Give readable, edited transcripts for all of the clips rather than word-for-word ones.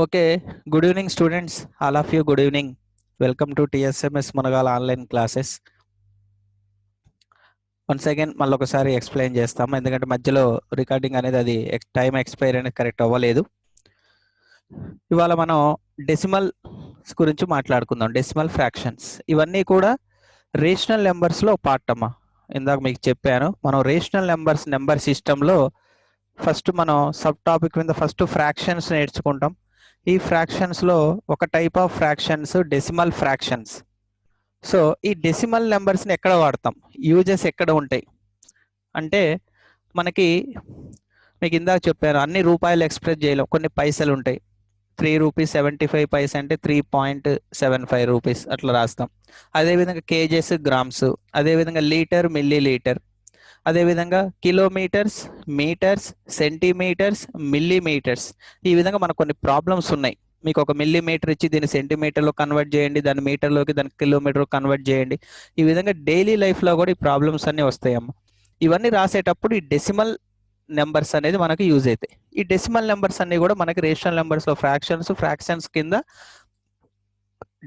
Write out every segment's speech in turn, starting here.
Okay, good evening, students. All of you, good evening. Welcome to TSMS Munagal online classes. Once again మళ్ళీ ఒకసారి explain చేస్తాము, ఎందుకంటే మధ్యలో recording అనేది అది టైం ఎక్స్పైర్ అనేది కరెక్ట్ అవ్వలేదు. ఇవాళ మనం డెసిమల్ గురించి మాట్లాడుకుందాం. డెసిమల్ ఫ్రాక్షన్స్ ఇవన్నీ కూడా రేషనల్ నెంబర్స్లో పార్ట్ అమ్మా. ఇందాక మీకు చెప్పాను, మనం రేషనల్ నెంబర్ సిస్టంలో ఫస్ట్ మనం సబ్ టాపిక్ మీద ఫస్ట్ ఫ్రాక్షన్స్ నేర్చుకుంటాం. ఈ ఫ్రాక్షన్స్లో ఒక type of fractions decimal fractions. So ఈ డెసిమల్ నెంబర్స్ని ఎక్కడ వాడతాం, యూజెస్ ఎక్కడ ఉంటాయి అంటే, మనకి మీకు ఇందాక చెప్పాను అన్ని రూపాయలు ఎక్స్ప్రెస్ చేయలేం, కొన్ని పైసలు ఉంటాయి. 3 రూపీస్ 75 పైసా అంటే 3.75 రూపీస్ అట్లా రాస్తాం. అదేవిధంగా కేజెస్, గ్రామ్స్, అదేవిధంగా లీటర్, మిల్లీ లీటర్, అదేవిధంగా కిలోమీటర్స్, మీటర్స్, సెంటీమీటర్స్, మిల్లీమీటర్స్. ఈ విధంగా మనకు కొన్ని ప్రాబ్లమ్స్ ఉన్నాయి. మీకు ఒక మిల్లీమీటర్ ఇచ్చి దీన్ని సెంటీమీటర్లో కన్వర్ట్ చేయండి, దాన్ని మీటర్లోకి, దాన్ని కిలోమీటర్ కన్వర్ట్ చేయండి. ఈ విధంగా డైలీ లైఫ్లో కూడా ఈ ప్రాబ్లమ్స్ అన్నీ వస్తాయమ్మ. ఇవన్నీ రాసేటప్పుడు ఈ డెసిమల్ నెంబర్స్ అనేది మనకి యూజ్ అవుతాయి. ఈ డెసిమల్ నెంబర్స్ అన్ని కూడా మనకి రేషనల్ నెంబర్స్లో ఫ్రాక్షన్స్ కింద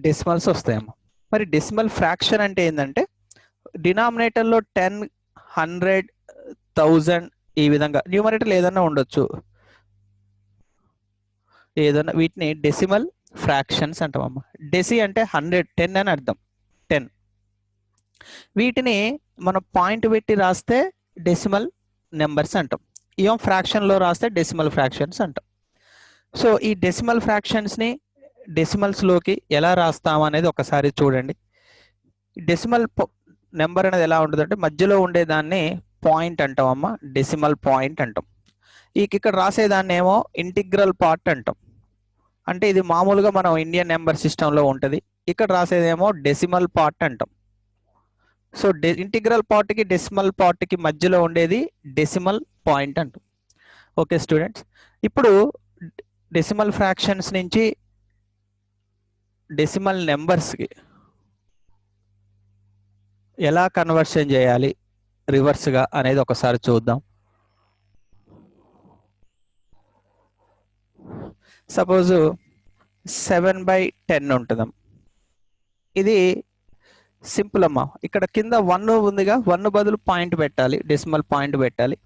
డెసిమల్స్ వస్తాయమ్మ. మరి డెసిమల్ ఫ్రాక్షన్ అంటే ఏంటంటే, డినామినేటర్లో 10, 100, 1000 ఈ విధంగా న్యూమరేటర్ ఏదన్నా ఉండొచ్చు, ఏదన్నా వీటిని డెసిమల్ ఫ్రాక్షన్స్ అంటామమ్మా. డెసి అంటే 100, 10 అని అర్థం, 10. వీటిని మనం పాయింట్ పెట్టి రాస్తే డెసిమల్ నెంబర్స్ అంటాం. ఇవం ఫ్రాక్షన్లో రాస్తే డెసిమల్ ఫ్రాక్షన్స్ అంటాం. సో ఈ డెసిమల్ ఫ్రాక్షన్స్ని డెసిమల్స్లోకి ఎలా రాస్తాం అనేది ఒకసారి చూడండి. డెసిమల్ నెంబర్ అనేది ఎలా ఉంటుంది అంటే, మధ్యలో ఉండేదాన్ని పాయింట్ అంటాం అమ్మ, డెసిమల్ పాయింట్ అంటాం. ఇక్కడ రాసేదాన్ని ఏమో ఇంటిగ్రల్ పార్ట్ అంటాం. అంటే ఇది మామూలుగా మనం ఇండియన్ నెంబర్ సిస్టంలో ఉంటుంది. ఇక్కడ రాసేదేమో డెసిమల్ పార్ట్ అంటాం. సో ఇంటిగ్రల్ పార్ట్కి డెసిమల్ పార్ట్కి మధ్యలో ఉండేది డెసిమల్ పాయింట్ అంటాం. ఓకే స్టూడెంట్స్, ఇప్పుడు డెసిమల్ ఫ్రాక్షన్స్ నుంచి డెసిమల్ నెంబర్స్కి ఎలా కన్వర్షన్ చేయాలి రివర్స్గా అనేది ఒకసారి చూద్దాం. సపోజ్ 7/10 ఉంటుందమ్మా. ఇది సింపుల్ అమ్మా. ఇక్కడ కింద 1 ఉందిగా, 1 బదులు పాయింట్ పెట్టాలి, డెసిమల్ పాయింట్ పెట్టాలి.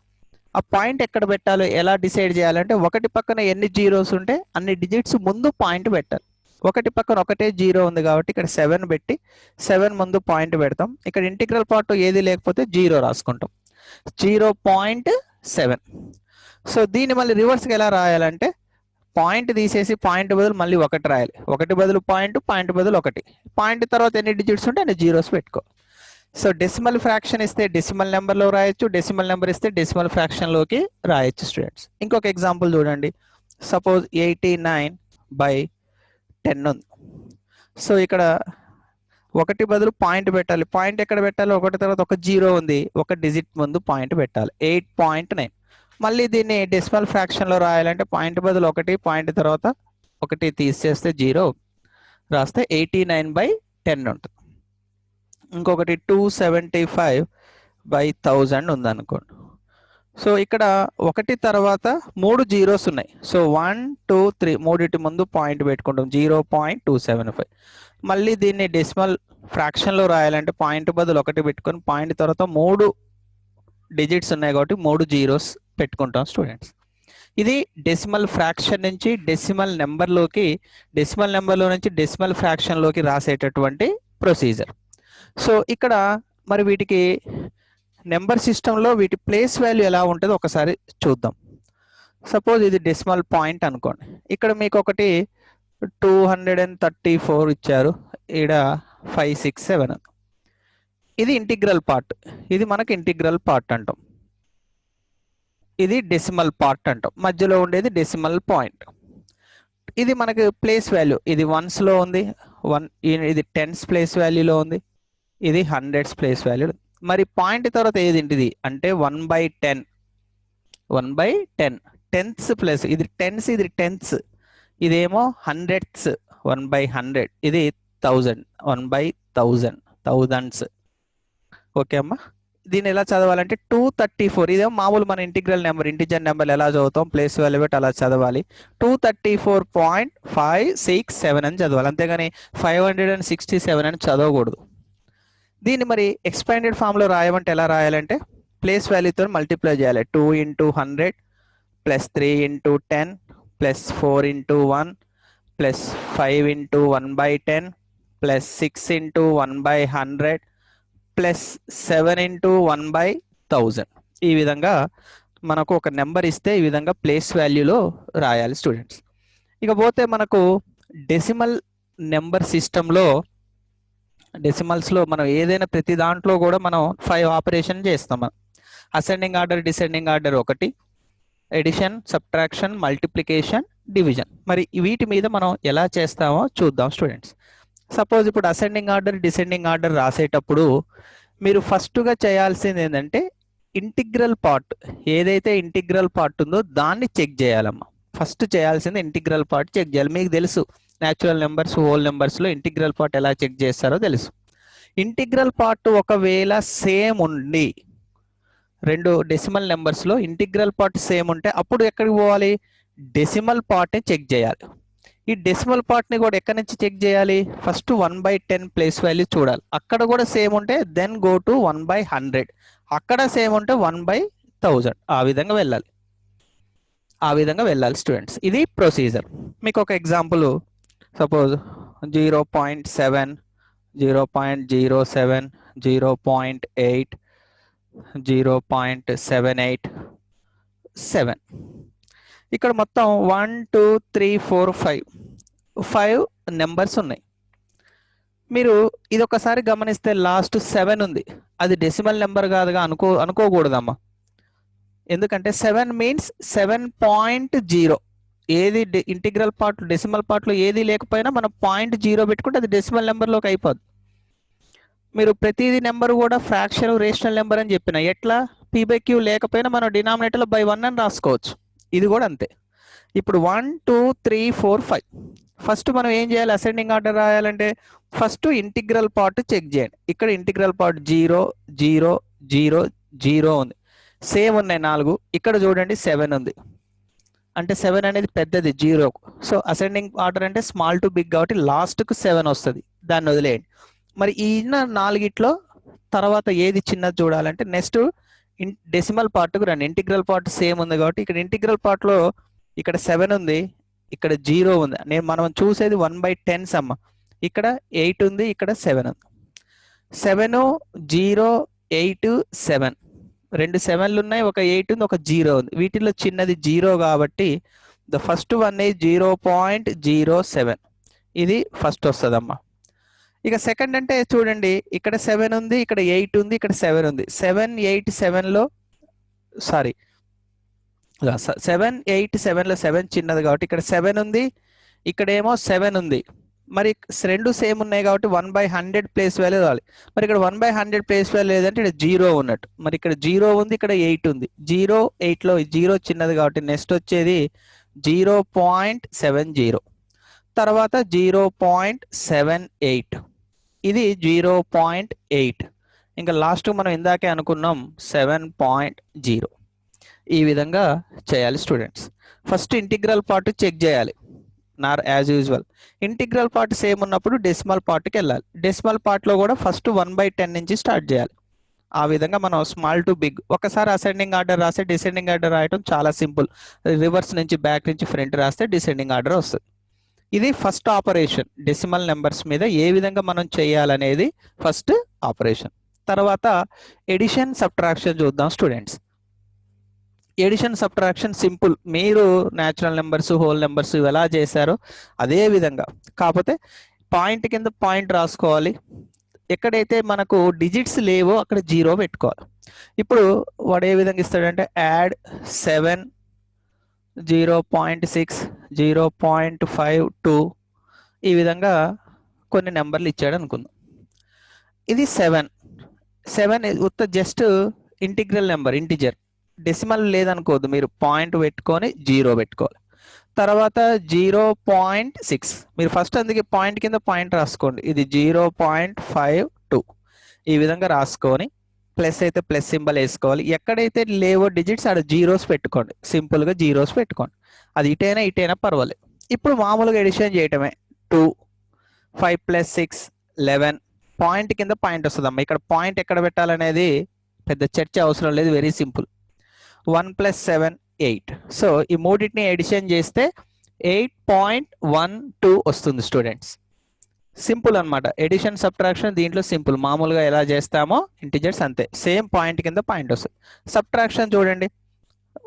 ఆ పాయింట్ ఎక్కడ పెట్టాలో ఎలా డిసైడ్ చేయాలంటే, ఒకటి పక్కన ఎన్ని జీరోస్ ఉంటే అన్ని డిజిట్స్ ముందు పాయింట్ పెట్టాలి. ఒకటి పక్కన ఒకటే జీరో ఉంది కాబట్టి ఇక్కడ 7 పెట్టి 7 ముందు పాయింట్ పెడతాం. ఇక్కడ ఇంటిగ్రల్ పార్ట్ ఏది లేకపోతే 0 రాసుకుంటాం, 0.7. సో దీన్ని మళ్ళీ రివర్స్గా ఎలా రాయాలంటే, పాయింట్ తీసేసి పాయింట్ బదులు మళ్ళీ 1 రాయాలి, 1 బదులు పాయింట్, పాయింట్ బదులు 1, పాయింట్ తర్వాత ఎన్ని డిజిట్స్ ఉంటే అన్ని జీరోస్ పెట్టుకో. సో డెసిమల్ ఫ్రాక్షన్ ఇస్తే డెసిమల్ నెంబర్లో రాయొచ్చు, డెసిమల్ నెంబర్ ఇస్తే డెసిమల్ ఫ్రాక్షన్లోకి రాయొచ్చు స్టూడెంట్స్. ఇంకొక ఎగ్జాంపుల్ చూడండి. సపోజ్ 89/10 ఉంది. సో ఇక్కడ 1 బదులు పాయింట్ పెట్టాలి, పాయింట్ ఎక్కడ పెట్టాలి, 1 తర్వాత ఒక జీరో ఉంది, ఒక డిజిట్ ముందు పాయింట్ పెట్టాలి, 8.9. మళ్ళీ దీన్ని డెసిమల్ ఫ్రాక్షన్లో రాయాలంటే పాయింట్ బదులు 1, పాయింట్ తర్వాత 1 తీసేస్తే 0 రాస్తే 89/10 ఉంటుంది. ఇంకొకటి 275/1000 ఉందనుకోండి. సో ఇక్కడ 1 తర్వాత 3 జీరోస్ ఉన్నాయి. సో 1, 2, 3 మూడిటి ముందు పాయింట్ పెట్టుకుంటాం, 0.275. మళ్ళీ దీన్ని డెసిమల్ ఫ్రాక్షన్లో రాయాలంటే పాయింట్ బదులు 1 పెట్టుకొని, పాయింట్ తర్వాత 3 డిజిట్స్ ఉన్నాయి కాబట్టి 3 జీరోస్ పెట్టుకుంటాం స్టూడెంట్స్. ఇది డెసిమల్ ఫ్రాక్షన్ నుంచి డెసిమల్ నెంబర్లోకి, డెసిమల్ నెంబర్లో నుంచి డెసిమల్ ఫ్రాక్షన్లోకి రాసేటటువంటి ప్రొసీజర్. సో ఇక్కడ మరి వీటికి నెంబర్ సిస్టంలో వీటి ప్లేస్ వాల్యూ ఎలా ఉంటుందో ఒకసారి చూద్దాం. సపోజ్ ఇది డెసిమల్ పాయింట్ అనుకోండి. ఇక్కడ మీకు ఒకటి 234 ఇచ్చారు, ఇక్కడ 5, 6, 7. ఇది ఇంటిగ్రల్ పార్ట్, ఇది మనకి ఇంటిగ్రల్ పార్ట్ అంటాం. ఇది డెసిమల్ పార్ట్ అంటాం, మధ్యలో ఉండేది డెసిమల్ పాయింట్. ఇది మనకి ప్లేస్ వాల్యూ, ఇది వన్స్లో ఉంది, ఇది టెన్స్ ప్లేస్ వాల్యూలో ఉంది, ఇది హండ్రెడ్స్ ప్లేస్ వాల్యూ. మరి పాయింట్ తర్వాత ఏదింటిది అంటే 1/10, 1/10, టెన్త్స్ ప్లస్ ఇది టెన్స్, ఇది టెన్స్, ఇదేమో హండ్రెడ్స్, 1/100, ఇది 1000, 1/1000, థౌజండ్స్. ఓకే అమ్మా, దీన్ని ఎలా చదవాలంటే 234, ఇదేమో మామూలు మన ఇంటిగ్రల్ నెంబర్, ఇంటిజర్ నెంబర్ ఎలా చదువుతాం, ప్లేస్ వాల్యూ పెట్టి అలా చదవాలి. 234.567 అని చదవాలి, అంతేగాని 567 అని చదవకూడదు. దీన్ని మరి ఎక్స్పాండెడ్ ఫామ్లో రాయమంటే ఎలా రాయాలంటే ప్లేస్ వాల్యూతో మల్టిప్లై చేయాలి. 2 × 100 + 3 × 10 + 4 × 1 + 5 × 1/10 + 6 × 1/100 + 7 × 1/1000. ఈ విధంగా మనకు ఒక నెంబర్ ఇస్తే ఈ విధంగా ప్లేస్ వాల్యూలో రాయాలి స్టూడెంట్స్. ఇకపోతే మనకు డెసిమల్ నెంబర్ సిస్టంలో డెసిమల్స్లో మనం ఏదైనా ప్రతి దాంట్లో కూడా మనం 5 ఆపరేషన్ చేస్తాం. అసెండింగ్ ఆర్డర్, డిసెండింగ్ ఆర్డర్ ఒకటి, ఎడిషన్, సబ్ట్రాక్షన్, మల్టిప్లికేషన్, డివిజన్. మరి వీటి మీద మనం ఎలా చేస్తామో చూద్దాం స్టూడెంట్స్. సపోజ్ ఇప్పుడు అసెండింగ్ ఆర్డర్, డిసెండింగ్ ఆర్డర్ రాసేటప్పుడు మీరు ఫస్ట్గా చేయాల్సింది ఏంటంటే ఇంటిగ్రల్ పార్ట్, ఏదైతే ఇంటిగ్రల్ పార్ట్ ఉందో దాన్ని చెక్ చేయాలమ్మా. ఫస్ట్ చేయాల్సింది ఇంటిగ్రల్ పార్ట్ చెక్ చేయాలి. మీకు తెలుసు న్యాచురల్ నెంబర్స్, హోల్ నెంబర్స్లో ఇంటిగ్రల్ పార్ట్ ఎలా చెక్ చేస్తారో తెలుసు. ఇంటిగ్రల్ పార్ట్ ఒకవేళ సేమ్ ఉండి, రెండు డెసిమల్ నెంబర్స్లో ఇంటిగ్రల్ పార్ట్ సేమ్ ఉంటే అప్పుడు ఎక్కడికి పోవాలి, డెసిమల్ పార్ట్ని చెక్ చేయాలి. ఈ డెసిమల్ పార్ట్ని కూడా ఎక్కడి నుంచి చెక్ చేయాలి, ఫస్ట్ 1/10 ప్లేస్ వాల్యూ చూడాలి, అక్కడ కూడా సేమ్ ఉంటే దెన్ గో టు 1/100, అక్కడ సేమ్ ఉంటే 1/1000. ఆ విధంగా వెళ్ళాలి స్టూడెంట్స్. ఇది ప్రొసీజర్. మీకు ఒక ఎగ్జాంపుల్, సపోజ్ 0.7, 0.07, 0.8, 0.787. ఇక్కడ మొత్తం 1 2 3 4 5 నెంబర్స్ ఉన్నాయి. మీరు ఇది ఒకసారి గమనిస్తే లాస్ట్ 7 ఉంది, అది డెసిమల్ నెంబర్ కాదుగా అనుకోకూడదమ్మా. ఎందుకంటే 7 మీన్స్ 7.0, ఏది ఇంటిగ్రల్ పార్ట్ డెసిమల్ పార్ట్లో ఏది లేకపోయినా మనం 0.0 పెట్టుకుంటే అది డెసిమల్ నెంబర్లోకి అయిపోద్ది. మీరు ప్రతిదీ నెంబర్ కూడా ఫ్రాక్షన్, రేషనల్ నెంబర్ అని చెప్పిన, ఎట్లా p/q లేకపోయినా మనం డినామినేటర్లో by1 అని రాసుకోవచ్చు. ఇది కూడా అంతే. ఇప్పుడు 1 2 3 4 5 ఫస్ట్ మనం ఏం చేయాలి, అసెండింగ్ ఆర్డర్ రాయాలంటే ఫస్ట్ ఇంటిగ్రల్ పార్ట్ చెక్ చేయండి. ఇక్కడ ఇంటిగ్రల్ పార్ట్ 0 0 0 0 ఉంది, సేమ్ ఉన్నాయి 4. ఇక్కడ చూడండి 7 ఉంది, అంటే 7 అనేది పెద్దది 0. సో అసెండింగ్ ఆర్డర్ అంటే స్మాల్ టు బిగ్ కాబట్టి లాస్ట్కు 7 వస్తుంది, దాన్ని వదిలేయండి. మరి ఈ 4 తర్వాత ఏది చిన్నది చూడాలంటే నెక్స్ట్ డెసిమల్ పార్ట్కు రండి. ఇంటిగ్రల్ పార్ట్ సేమ్ ఉంది కాబట్టి ఇక్కడ ఇంటిగ్రల్ పార్ట్లో ఇక్కడ 7 ఉంది, ఇక్కడ 0 ఉంది. మనం చూసేది 1/10 అమ్మ. ఇక్కడ 8 ఉంది, ఇక్కడ 7 ఉంది. 7 0 8 7, రెండు 7లు ఉన్నాయి, ఒక 8 ఉంది, ఒక 0 ఉంది. వీటిలో చిన్నది 0 కాబట్టి ద ఫస్ట్ వన్ ఈజ్ 0.07, ఇది ఫస్ట్ వస్తుందమ్మా. ఇక సెకండ్ అంటే చూడండి, ఇక్కడ 7 ఉంది, ఇక్కడ 8 ఉంది, ఇక్కడ 7 ఉంది. 7 8 7లో 7 8 7లో 7 చిన్నది కాబట్టి ఇక్కడ 7 ఉంది, ఇక్కడేమో 7 ఉంది. మరి రెండు సేమ్ ఉన్నాయి కాబట్టి 1/100 ప్లేస్ వాల్యూ రావాలి. మరి ఇక్కడ 1/100 ప్లేస్ వాల్యూ లేదంటే ఇక్కడ 0 ఉన్నట్టు. మరి ఇక్కడ 0 ఉంది, ఇక్కడ 8 ఉంది. 0 8లో 0 చిన్నది కాబట్టి నెక్స్ట్ వచ్చేది 0.70, తర్వాత 0.78, ఇది 0.8, ఇంకా లాస్ట్ మనం ఇందాకే అనుకున్నాం 7.0. ఈ విధంగా చేయాలి students. First integral part check చేయాలి, as usual. Integral part same ఉన్నప్పుడు డెసిమల్ పార్ట్కి వెళ్ళాలి. డెసిమల్ పార్ట్లో కూడా ఫస్ట్ 1/10 నుంచి స్టార్ట్ చేయాలి. ఆ విధంగా మనం స్మాల్ టు బిగ్, ఒకసారి అసెండింగ్ ఆర్డర్ రాస్తే డిసెండింగ్ ఆర్డర్ రాయటం చాలా సింపుల్. రివర్స్ నుంచి బ్యాక్ నుంచి ఫ్రంట్ రాస్తే డిసెండింగ్ ఆర్డర్ వస్తుంది. ఇది ఫస్ట్ ఆపరేషన్, డెసిమల్ నెంబర్స్ మీద ఏ విధంగా మనం చేయాలనేది ఫస్ట్ ఆపరేషన్. తర్వాత ఎడిషన్, సబ్ట్రాక్షన్ చూద్దాం స్టూడెంట్స్. ఎడిషన్, సబ్ట్రాక్షన్ సింపుల్, మీరు న్యాచురల్ నెంబర్స్, హోల్ నెంబర్స్ ఎలా చేశారో అదే విధంగా, కాకపోతే పాయింట్ కింద పాయింట్ రాసుకోవాలి. ఎక్కడైతే మనకు డిజిట్స్ లేవో అక్కడ 0 పెట్టుకోవాలి. ఇప్పుడు వాడు ఏ విధంగా ఇస్తాడంటే యాడ్ 7 0.6 0.52 ఈ విధంగా కొన్ని నెంబర్లు ఇచ్చాడు అనుకుందాం. ఇది 7 ఉత్త just integral number, integer, decimal లేదనుకోవద్దు. మీరు పాయింట్ పెట్టుకొని 0 పెట్టుకోవాలి. తర్వాత 0.6, మీరు ఫస్ట్ అందుకే పాయింట్ కింద పాయింట్ రాసుకోండి. ఇది 0.52 ఈ విధంగా రాసుకొని ప్లస్ అయితే ప్లస్ సింబల్ వేసుకోవాలి, ఎక్కడైతే లేవో డిజిట్స్ ఆడ జీరోస్ పెట్టుకోండి, సింపుల్గా జీరోస్ పెట్టుకోండి, అది ఇటైనా పర్వాలేదు. ఇప్పుడు మామూలుగా ఎడిషన్ చేయటమే. 2 5 + 6 11 పాయింట్ కింద పాయింట్ వస్తుందమ్మా. ఇక్కడ పాయింట్ ఎక్కడ పెట్టాలనేది పెద్ద చర్చ అవసరం లేదు, వెరీ సింపుల్. 1 + 7 8. సో ఈ మూడింటిని ఎడిషన్ చేస్తే 8.12 వస్తుంది స్టూడెంట్స్. సింపుల్ అనమాట. ఎడిషన్ సబ్ట్రాక్షన్ దీంట్లో సింపుల్, మామూలుగా ఎలా చేస్తామో ఇంటిజర్స్ అంతే, సేమ్ పాయింట్ కింద పాయింట్ వస్తుంది. సబ్ట్రాక్షన్ చూడండి,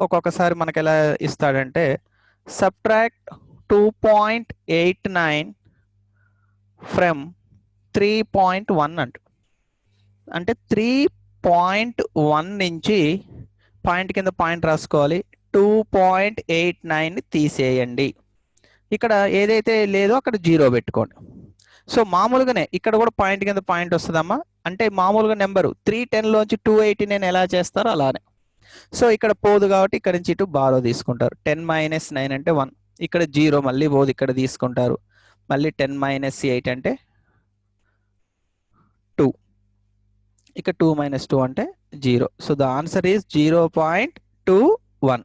ఒక్కొక్కసారి మనకి ఎలా ఇస్తాడంటే సబ్ట్రాక్ట్ 2.89 ఫ్రమ్ 3.1 అంటే 3.1 నుంచి పాయింట్ కింద పాయింట్ రాసుకోవాలి, 2.89ని తీసేయండి. ఇక్కడ ఏదైతే లేదో అక్కడ జీరో పెట్టుకోండి. సో మామూలుగానే ఇక్కడ కూడా పాయింట్ కింద పాయింట్ వస్తుందమ్మా. అంటే మామూలుగా నెంబరు 310లోంచి 289 ఎలా చేస్తారో అలానే. సో ఇక్కడ పోదు కాబట్టి ఇక్కడ నుంచి ఇటు బారో తీసుకుంటారు. 10 - 9 అంటే 1, ఇక్కడ జీరో మళ్ళీ పోదు, ఇక్కడ తీసుకుంటారు. మళ్ళీ 10 - 8 అంటే 2, ఇక 2 - 2 అంటే 0. So the answer is 0.21.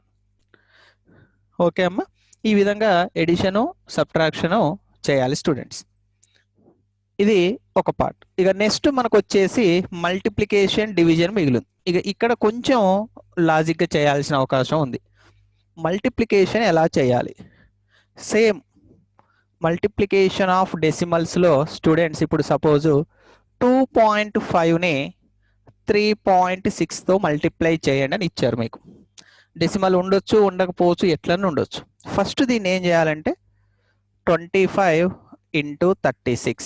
Okay అమ్మా, ఈ విధంగా ఎడిషను సబ్ట్రాక్షను చేయాలి స్టూడెంట్స్. ఇది ఒక పార్ట్. ఇక నెక్స్ట్ మనకు వచ్చేసి మల్టిప్లికేషన్ డివిజన్ మిగిలింది. ఇక ఇక్కడ కొంచెం లాజిక్గా చేయాల్సిన అవకాశం ఉంది. మల్టిప్లికేషన్ ఎలా చేయాలి? సేమ్ మల్టిప్లికేషన్ ఆఫ్ డెసిమల్స్లో స్టూడెంట్స్ ఇప్పుడు సపోజు 2.5ని 3.6తో మల్టిప్లై చేయండి అని ఇచ్చారు మీకు. డెసిమల్ ఉండొచ్చు, ఉండకపోవచ్చు, ఎట్లనే ఉండొచ్చు. ఫస్ట్ దీన్ని ఏం చేయాలంటే 25 × 36,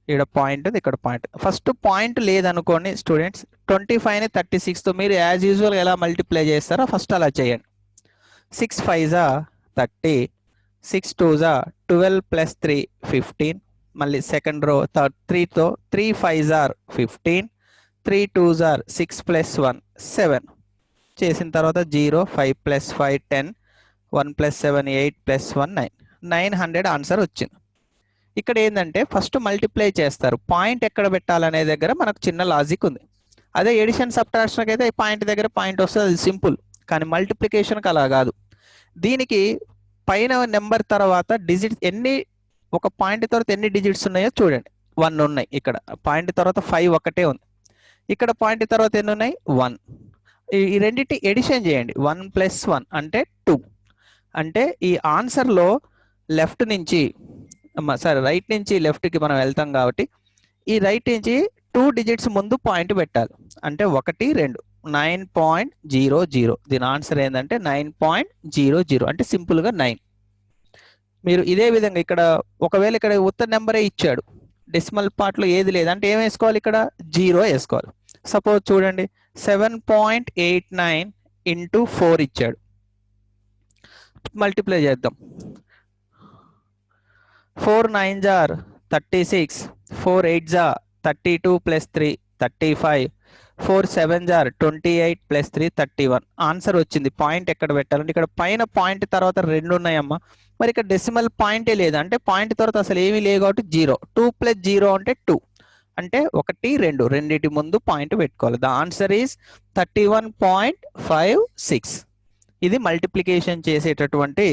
ఇక్కడ పాయింట్ ఉంది, ఇక్కడ పాయింట్. ఫస్ట్ పాయింట్ లేదనుకోండి స్టూడెంట్స్, 25ని 36తో మీరు యాజ్ యూజువల్ ఎలా మల్టిప్లై చేస్తారో ఫస్ట్ అలా చేయండి. 6 × 5 = 30, 6 × 2 = 12 + 3 15. మళ్ళీ సెకండ్ రో 3తో 3 × 5 = 15, 3 × 2 = 6 + 1 7 చేసిన తర్వాత 0, 5 + 5 10, 1 + 7 8 + 1 9, 900 ఆన్సర్ వచ్చింది. ఇక్కడ ఏంటంటే ఫస్ట్ మల్టిప్లై చేస్తారు, పాయింట్ ఎక్కడ పెట్టాలనే దగ్గర మనకు చిన్న లాజిక్ ఉంది. అదే ఎడిషన్ సబ్ట్రాక్షన్కి అయితే పాయింట్ దగ్గర పాయింట్ వస్తుంది, అది సింపుల్. కానీ మల్టిప్లికేషన్కి అలా కాదు. దీనికి పైన నెంబర్ తర్వాత డిజిట్స్ ఎన్ని, ఒక పాయింట్ తర్వాత ఎన్ని డిజిట్స్ ఉన్నాయో చూడండి. 1 ఉన్నాయి, ఇక్కడ పాయింట్ తర్వాత 5 ఒకటే ఉంది, ఇక్కడ పాయింట్ తర్వాత ఎన్ని ఉన్నాయి 1. ఈ రెండింటి ఎడిషన్ చేయండి, 1 + 1 అంటే 2. అంటే ఈ ఆన్సర్లో లెఫ్ట్ నుంచి రైట్ నుంచి లెఫ్ట్కి మనం వెళ్తాం కాబట్టి ఈ రైట్ నుంచి 2 డిజిట్స్ ముందు పాయింట్ పెట్టాలి. అంటే 1 2 9.00. దీని ఆన్సర్ ఏంటంటే 9.00, అంటే సింపుల్గా 9. మీరు ఇదే విధంగా ఇక్కడ ఒకవేళ ఇక్కడ ఉత్తర నెంబరే ఇచ్చాడు, డెసిమల్ పార్ట్లో ఏది లేదు అంటే ఏం వేసుకోవాలి, ఇక్కడ 0 వేసుకోవాలి. సపోజ్ చూడండి 7.89 × 4 ఇచ్చాడు, మల్టిప్లై చేద్దాం. 4 × 9 = 36, 4 × 8 = 32 + 3 35, 4 × 7 = 28 + 3 31. ఆన్సర్ వచ్చింది. పాయింట్ ఎక్కడ పెట్టాలంటే ఇక్కడ పైన పాయింట్ తర్వాత 2 ఉన్నాయమ్మా. మరి ఇక్కడ డెసిమల్ పాయింటే లేదు అంటే పాయింట్ తర్వాత అసలు ఏమీ లేదు కాబట్టి 0. 2 + 0 అంటే 2, అంటే 1 2 రెండింటి ముందు పాయింట్ పెట్టుకోవాలి. The answer is 31.56. ఇది మల్టిప్లికేషన్ చేసేటటువంటి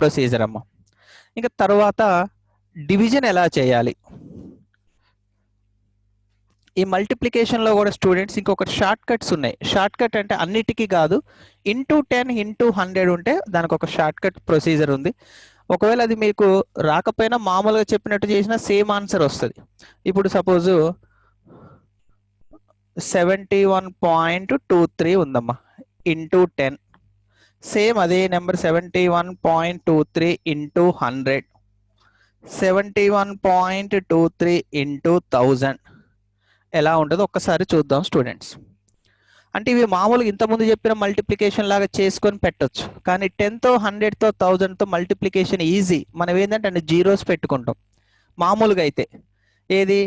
ప్రొసీజర్ అమ్మ. ఇంకా తర్వాత డివిజన్ ఎలా చేయాలి? ఈ మల్టిప్లికేషన్లో కూడా స్టూడెంట్స్ ఇంకొక షార్ట్ కట్స్ ఉన్నాయి. షార్ట్ కట్ అంటే అన్నిటికీ కాదు, ×10 × 100 ఉంటే దానికి ఒక షార్ట్ కట్ ప్రొసీజర్ ఉంది. ఒకవేళ అది మీకు రాకపోయినా మామూలుగా చెప్పినట్టు చేసినా సేమ్ ఆన్సర్ వస్తుంది. ఇప్పుడు సపోజు 71.23 ఉందమ్మా, ×10. సేమ్ అదే నెంబర్ 71.23 × 100, 71.23 × 1000 ఎలా ఉంటుందో ఒక్కసారి చూద్దాం స్టూడెంట్స్. అంటే ఇవి మామూలుగా ఇంతకుముందు చెప్పిన మల్టిప్లికేషన్ లాగా చేసుకొని పెట్టొచ్చు, కానీ 10తో 100తో 1000తో మల్టిప్లికేషన్ ఈజీ. మనం ఏంటంటే అన్ని జీరోస్ పెట్టుకుంటాం మామూలుగా అయితే. ఏది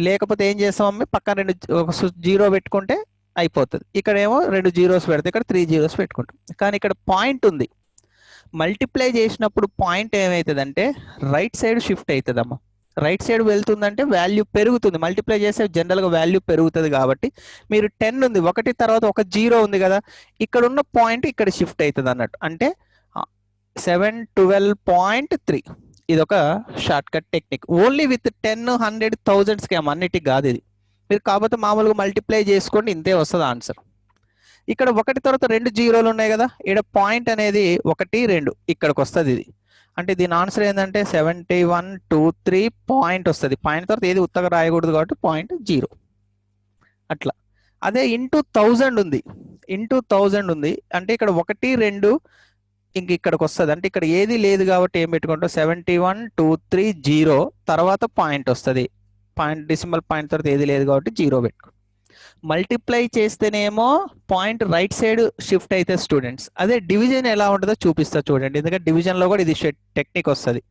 లేకపోతే ఏం చేస్తామమ్మీ, పక్కన 2 జీరో పెట్టుకుంటే అయిపోతుంది. ఇక్కడేమో 2 జీరోస్ పెడితే ఇక్కడ 3 జీరోస్ పెట్టుకుంటాం. కానీ ఇక్కడ పాయింట్ ఉంది, మల్టిప్లై చేసినప్పుడు పాయింట్ ఏమవుతుందంటే రైట్ సైడ్ షిఫ్ట్ అవుతుందమ్మా. రైట్ సైడ్ వెళ్తుందంటే వాల్యూ పెరుగుతుంది, మల్టిప్లై చేస్తే జనరల్గా వాల్యూ పెరుగుతుంది. కాబట్టి మీరు 10 ఉంది, ఒకటి తర్వాత ఒక 0 ఉంది కదా, ఇక్కడ ఉన్న పాయింట్ ఇక్కడ షిఫ్ట్ అవుతుంది అన్నట్టు. అంటే 712.3 ఇది ఒక short cut technique. Only with 10, 100, 1000 scam అన్నిటికి కాదు ఇది. మీరు కాకపోతే మామూలుగా మల్టిప్లై చేసుకోండి, ఇంతే వస్తుంది ఆన్సర్. ఇక్కడ ఒకటి తర్వాత 2 జీరోలు ఉన్నాయి కదా, ఇక్కడ పాయింట్ అనేది 1, 2 ఇక్కడికి వస్తుంది ఇది. అంటే దీని ఆన్సర్ ఏంటంటే 7123 పాయింట్ వస్తుంది. పాయింట్ తర్వాత ఏది ఉత్తగా రాయకూడదు కాబట్టి 0.0 అట్లా. అదే ఇంటూ 1000 ఉంది, ఇంటూ 1000 ఉంది అంటే ఇక్కడ 1, 2 ఇంక ఇక్కడికి వస్తుంది. అంటే ఇక్కడ ఏది లేదు కాబట్టి ఏం పెట్టుకుంటాం, 71230 తర్వాత పాయింట్ వస్తుంది. పాయింట్ డెసిమల్ పాయింట్ తర్వాత ఏది లేదు కాబట్టి 0 పెట్టుకో. మల్టిప్లై చేస్తేనేమో పాయింట్ రైట్ సైడ్ షిఫ్ట్ అయితే స్టూడెంట్స్. అదే డివిజన్ ఎలా ఉంటుందో చూపిస్తా చూడండి, ఎందుకంటే డివిజన్లో కూడా ఇది టెక్నిక్ వస్తుంది.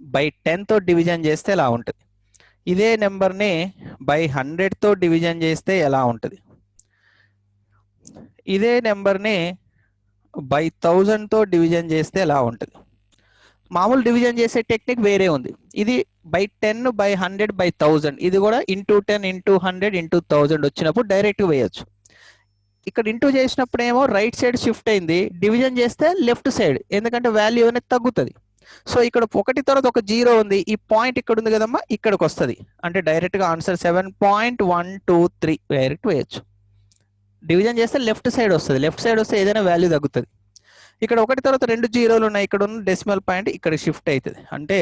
బై 10తో డివిజన్ చేస్తే ఎలా ఉంటుంది, ఇదే నెంబర్ని బై 100తో డివిజన్ చేస్తే ఎలా ఉంటుంది, ఇదే నెంబర్ని బై 1000తో డివిజన్ చేస్తే ఎలా ఉంటుంది. మామూలు డివిజన్ చేసే టెక్నిక్ వేరే ఉంది. ఇది బై 10 బై 100 బై 1000, ఇది కూడా ఇంటూ 10 ఇంటూ 100 ఇంటూ 1000 వచ్చినప్పుడు డైరెక్ట్ వేయచ్చు. ఇక్కడ ఇంటూ చేసినప్పుడు ఏమో రైట్ సైడ్ షిఫ్ట్ అయింది, డివిజన్ చేస్తే లెఫ్ట్ సైడ్, ఎందుకంటే వాల్యూ అనేది తగ్గుతుంది. సో ఇక్కడ ఒకటి తర్వాత ఒక 0 ఉంది, ఈ పాయింట్ ఇక్కడ ఉంది కదమ్మా, ఇక్కడికి వస్తుంది. అంటే డైరెక్ట్గా ఆన్సర్ 7.123 డైరెక్ట్ వేయచ్చు. డివిజన్ చేస్తే లెఫ్ట్ సైడ్ వస్తుంది, లెఫ్ట్ సైడ్ వస్తే ఏదైనా వాల్యూ తగ్గుతుంది. ఇక్కడ ఒకటి తర్వాత 2 జీరోలు ఉన్నాయి, ఇక్కడ ఉన్న డెసిమల్ పాయింట్ ఇక్కడ షిఫ్ట్ అవుతుంది. అంటే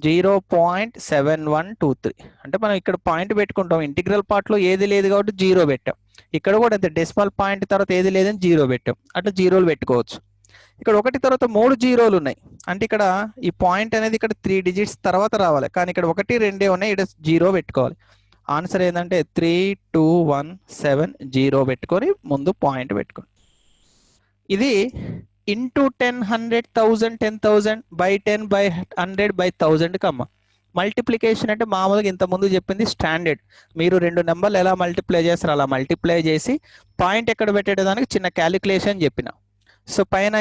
0.7123. అంటే మనం ఇక్కడ పాయింట్ పెట్టుకుంటాం, ఇంటిగ్రల్ పార్ట్లో ఏది లేదు కాబట్టి 0 పెట్టాం. ఇక్కడ కూడా అంతే, డెసిమల్ పాయింట్ తర్వాత ఏది లేదని 0 పెట్టాం, అట్లా జీరోలు పెట్టుకోవచ్చు. ఇక్కడ ఒకటి తర్వాత 3 జీరోలు ఉన్నాయి, అంటే ఇక్కడ ఈ పాయింట్ అనేది ఇక్కడ 3 డిజిట్స్ తర్వాత రావాలి, కానీ ఇక్కడ 1, 2 ఉన్నాయి, ఇక్కడ 0 పెట్టుకోవాలి. ఆన్సర్ ఏంటంటే 3217 పెట్టుకొని ముందు పాయింట్ పెట్టుకోండి. ఇది into 10, 100, 1000, 10,000 by 10 by 100 by 1000 Kamma. Multiplication అంటే మామూలుగా ఇంతకుముందు చెప్పింది స్టాండర్డ్. మీరు 2 నెంబర్లు ఎలా మల్టిప్లై చేస్తారు అలా మల్టిప్లై చేసి పాయింట్ ఎక్కడ పెట్టేదానికి చిన్న క్యాలిక్యులేషన్ చెప్పిన. సో పైన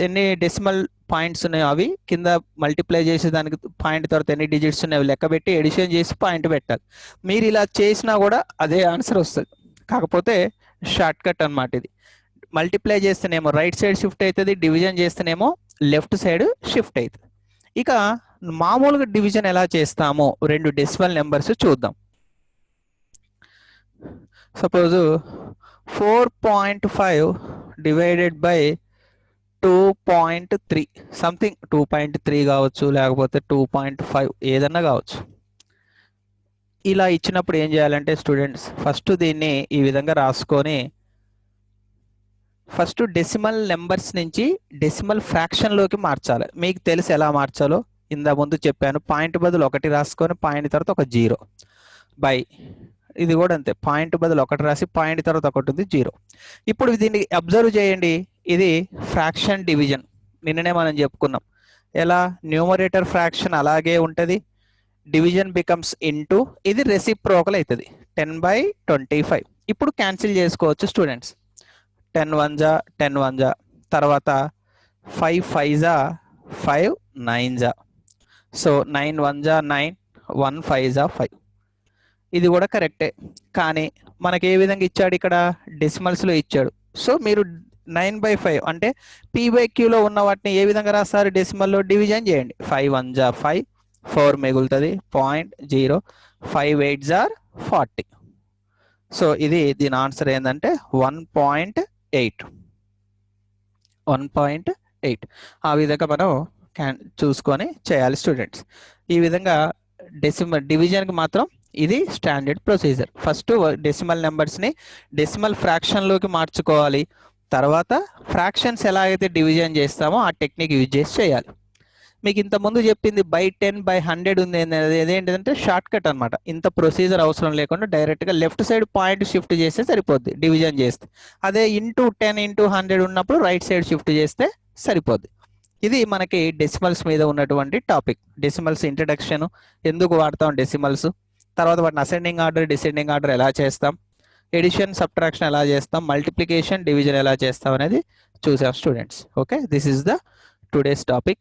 ఎన్ని డెసిమల్ పాయింట్స్ ఉన్నాయో అవి కింద మల్టిప్లై చేసి దానికి పాయింట్ తర్వాత ఎన్ని డిజిట్స్ ఉన్నాయో లెక్క పెట్టి ఎడిషన్ చేసి పాయింట్ పెట్టాలి. మీరు ఇలా చేసినా కూడా అదే ఆన్సర్ వస్తుంది, కాకపోతే షార్ట్ కట్ అన్నమాట ఇది. మల్టిప్లై చేస్తేనేమో రైట్ సైడ్ షిఫ్ట్ అవుతుంది, డివిజన్ చేస్తేనేమో లెఫ్ట్ సైడ్ షిఫ్ట్ అవుతుంది. ఇక మామూలుగా డివిజన్ ఎలా చేస్తామో 2 డెసిమల్ నెంబర్స్ చూద్దాం. సపోజ్ 4.5 డివైడెడ్ బై 2.3 సంథింగ్, 2.3 కావచ్చు లేకపోతే 2.5 ఏదన్నా కావచ్చు. ఇలా ఇచ్చినప్పుడు ఏం చేయాలంటే స్టూడెంట్స్, ఫస్ట్ దీన్ని ఈ విధంగా రాసుకొని ఫస్ట్ డెసిమల్ నెంబర్స్ నుంచి డెసిమల్ ఫ్రాక్షన్లోకి మార్చాలి. మీకు తెలుసు ఎలా మార్చాలో, ఇంత ముందు చెప్పాను. పాయింట్ బదులు 1 రాసుకొని పాయింట్ తర్వాత ఒక 0 బై, ఇది కూడా అంతే, పాయింట్ బదులు 1 రాసి పాయింట్ తర్వాత 1 ఉంది 0. ఇప్పుడు దీన్ని అబ్జర్వ్ చేయండి, ఇది ఫ్రాక్షన్ డివిజన్. నిన్ననే మనం చెప్పుకున్నాం ఎలా, న్యూమరేటర్ ఫ్రాక్షన్ అలాగే ఉంటుంది, డివిజన్ బికమ్స్ ఇంటూ, ఇది రెసిప్రోకల్ అవుతుంది 10/25. ఇప్పుడు క్యాన్సిల్ చేసుకోవచ్చు స్టూడెంట్స్. 10 1 జా 10 1 జా, తర్వాత 5 5 జా 5 9 జా, సో 9 1 జా 9, 1 5 జా 5. ఇది కూడా కరెక్టే, కానీ మనకి ఏ విధంగా ఇచ్చాడు, ఇక్కడ డెసిమల్స్లో ఇచ్చాడు. సో మీరు 9/5 అంటే p/qలో ఉన్న వాటిని ఏ విధంగా రాస్తారు, డెసిమల్లో డివిజన్ చేయండి. 5 1 జా 5, 4 మిగులుతుంది 0.0, 5 8 జా 40. సో ఇది దీని ఆన్సర్ ఏంటంటే 1.8. ఆ విధంగా మనం చూసుకొని చేయాలి స్టూడెంట్స్. ఈ విధంగా డెసిమల్ డివిజన్కి మాత్రం ఇది స్టాండర్డ్ ప్రొసీజర్. ఫస్ట్ డెసిమల్ నెంబర్స్ని డెసిమల్ ఫ్రాక్షన్లోకి మార్చుకోవాలి, తర్వాత ఫ్రాక్షన్స్ ఎలా అయితే డివిజన్ చేస్తామో ఆ టెక్నిక్ యూజ్ చేసి చేయాలి. మీకు ఇంత ముందు చెప్పింది బై 10 బై 100 ఉంది, అదేంటంటే షార్ట్ కట్ అనమాట. ఇంత ప్రొసీజర్ అవసరం లేకుండా డైరెక్ట్గా లెఫ్ట్ సైడ్ పాయింట్ షిఫ్ట్ చేస్తే సరిపోద్ది డివిజన్ చేస్తే. అదే ఇంటూ 10 ఇంటూ 100 ఉన్నప్పుడు రైట్ సైడ్ షిఫ్ట్ చేస్తే సరిపోద్ది. ఇది మనకి డెసిమల్స్ మీద ఉన్నటువంటి టాపిక్. డెసిమల్స్ ఇంట్రడక్షన్, ఎందుకు వాడతాం డెసిమల్స్, తర్వాత వాటిని అసెండింగ్ ఆర్డర్ డిసెండింగ్ ఆర్డర్ ఎలా చేస్తాం, ఎడిషన్ సబ్ట్రాక్షన్ ఎలా చేస్తాం, మల్టిప్లికేషన్ డివిజన్ ఎలా చేస్తాం అనేది చూసాం students. Okay, this is the today's topic.